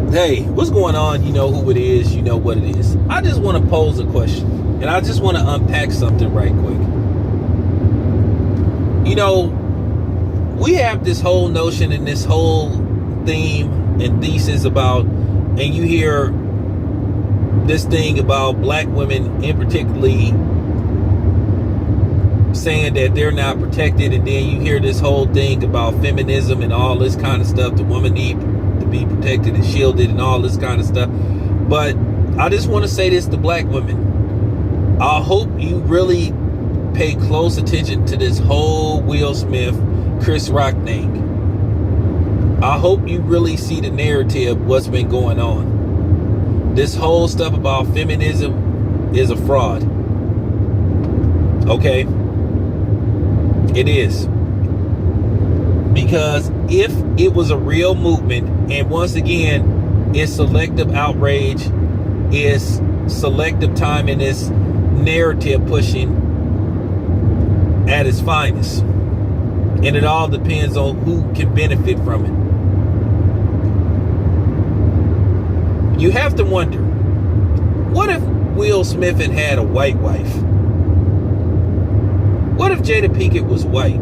Hey, what's going on? You know who it is, you know what it is. I just want to pose a question, and I just want to unpack something right quick. You know, we have this whole notion and this whole theme and thesis about, and you hear this thing about black women in particularly saying that they're not protected, and then you hear this whole thing about feminism and all this kind of stuff. The woman need to be protected and shielded and all this kind of stuff. But I just want to say this to black women. I hope you really pay close attention to this whole Will Smith, Chris Rock thing. I hope you really see the narrative, what's been going on. This whole stuff about feminism is a fraud. Okay? It is. Because if it was a real movement, and once again, it's selective outrage, it's selective time, and it's narrative pushing at its finest. And it all depends on who can benefit from it. You have to wonder, what if Will Smith had a white wife? What if Jada Pinkett was white?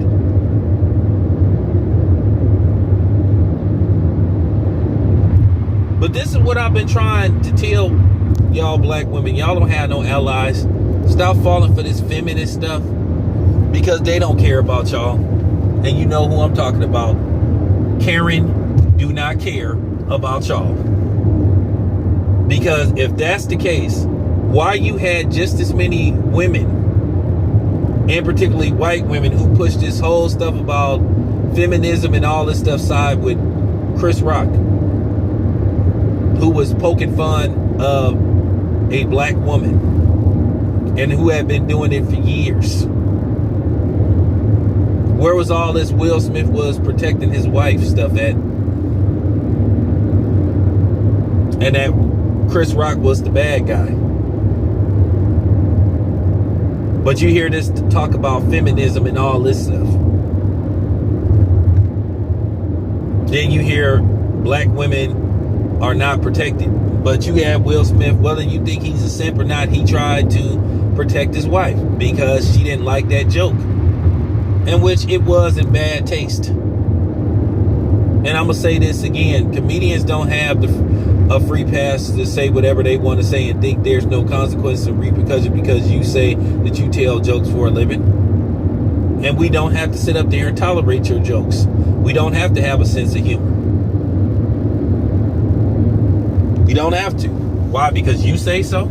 But this is what I've been trying to tell y'all black women. Y'all don't have no allies. Stop falling for this feminist stuff, because they don't care about y'all. And you know who I'm talking about. Karen do not care about y'all. Because if that's the case, why you had just as many women, and particularly white women, who pushed this whole stuff about feminism and all this stuff side with Chris Rock, who was poking fun of a black woman and who had been doing it for years? Where was all this Will Smith was protecting his wife stuff at? And that Chris Rock was the bad guy. But you hear this talk about feminism and all this stuff. Then you hear black women are not protected. But you have Will Smith, whether you think he's a simp or not, he tried to protect his wife because she didn't like that joke. In which it was in bad taste. And I'm going to say this again. Comedians don't have a free pass to say whatever they want to say and think there's no consequence or repercussion because you say that you tell jokes for a living. And we don't have to sit up there and tolerate your jokes. We don't have to have a sense of humor. We don't have to. Why? Because you say so?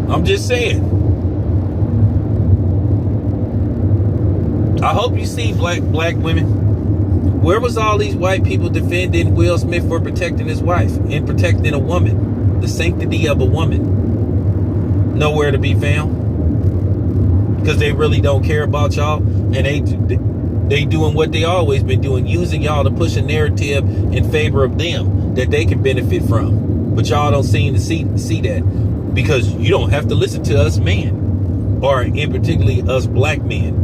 I'm just saying. I hope you see black women. Where was all these white people defending Will Smith for protecting his wife and protecting a woman, the sanctity of a woman? Nowhere to be found. Because they really don't care about y'all, and they doing what they always been doing, using y'all to push a narrative in favor of them that they can benefit from. But y'all don't seem to see that. Because you don't have to listen to us men, or in particularly us black men.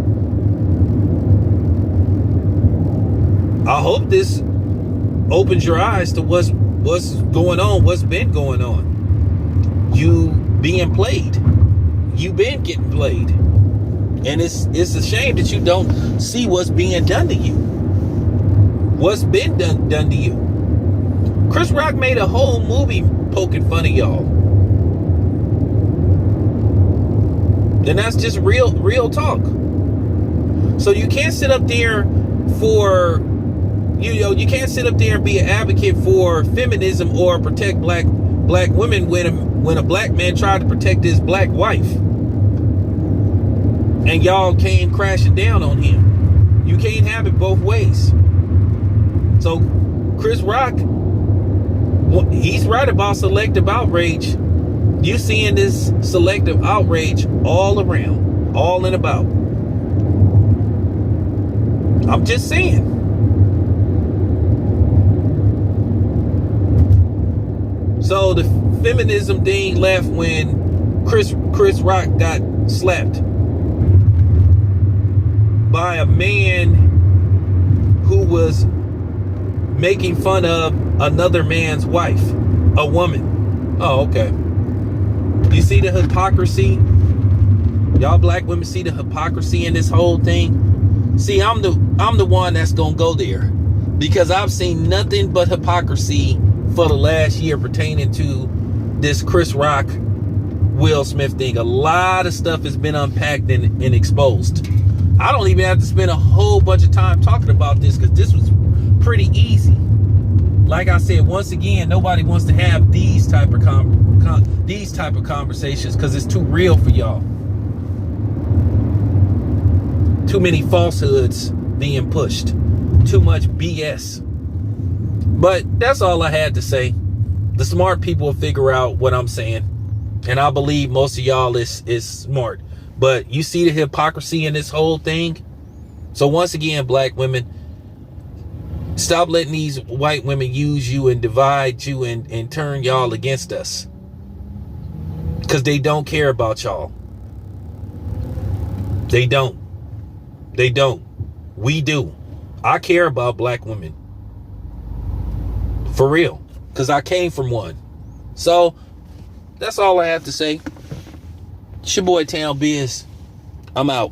I hope this opens your eyes to what's going on, what's been going on. You being played. You been getting played. And it's a shame that you don't see what's being done to you. What's been done to you. Chris Rock made a whole movie poking fun of y'all. And that's just real talk. So you can't sit up there for, you can't sit up there and be an advocate for feminism or protect black women when a black man tried to protect his black wife. And y'all came crashing down on him. You can't have it both ways. So Chris Rock, he's right about selective outrage. You seeing this selective outrage all around, all and about. I'm just saying. So the feminism thing left when Chris Rock got slapped. by a man who was making fun of another man's wife, a woman. Oh, okay. You see the hypocrisy? Y'all black women see the hypocrisy in this whole thing? See, I'm the one that's gonna go there, because I've seen nothing but hypocrisy for the last year pertaining to this Chris Rock, Will Smith thing. A lot of stuff has been unpacked and exposed. I don't even have to spend a whole bunch of time talking about this, because this was pretty easy. Like I said, once again, nobody wants to have these type of conversations because it's too real for y'all. Too many falsehoods being pushed. Too much BS. But that's all I had to say. The smart people will figure out what I'm saying. And I believe most of y'all is smart. But you see the hypocrisy in this whole thing? So once again, black women, stop letting these white women use you and divide you and turn y'all against us. Because they don't care about y'all. They don't. They don't. We do. I care about black women. For real. Because I came from one. So, that's all I have to say. It's your boy Town Biz. I'm out.